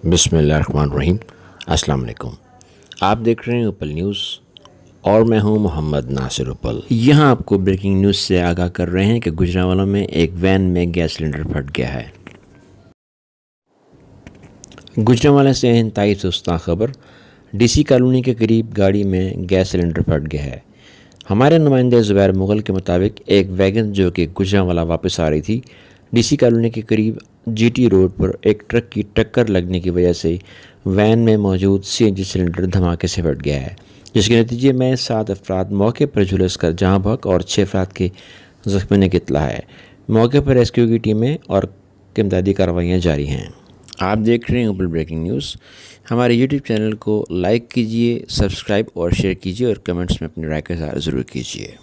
بسم اللہ الرحمن الرحیم۔ السلام علیکم، آپ دیکھ رہے ہیں اوپل نیوز اور میں ہوں محمد ناصر اوپل۔ یہاں آپ کو بریکنگ نیوز سے آگاہ کر رہے ہیں کہ گجرانوالہ میں ایک وین میں گیس سلنڈر پھٹ گیا ہے۔ گجرانوالہ سے انتہائی افسوسناک خبر، ڈی سی کالونی کے قریب گاڑی میں گیس سلنڈر پھٹ گیا ہے۔ ہمارے نمائندے زبیر مغل کے مطابق ایک ویگن جو کہ گجرانوالہ واپس آ رہی تھی، ڈی سی کالونی کے قریب جی ٹی روڈ پر ایک ٹرک کی ٹکر لگنے کی وجہ سے وین میں موجود سی این جی سلنڈر دھماکے سے پھٹ گیا ہے، جس کے نتیجے میں 7 افراد موقع پر جھلس کر جاں بحق اور 6 افراد کے زخمی ہونے کی اطلاع ہے۔ موقع پر ریسکیو کی ٹیمیں اور امدادی کارروائیاں جاری ہیں۔ آپ دیکھ رہے ہیں اوپل بریکنگ نیوز۔ ہمارے یوٹیوب چینل کو لائک کیجیے، سبسکرائب اور شیئر کیجیے اور کمنٹس میں اپنی رائے کا اظہار ضرور کیجیے۔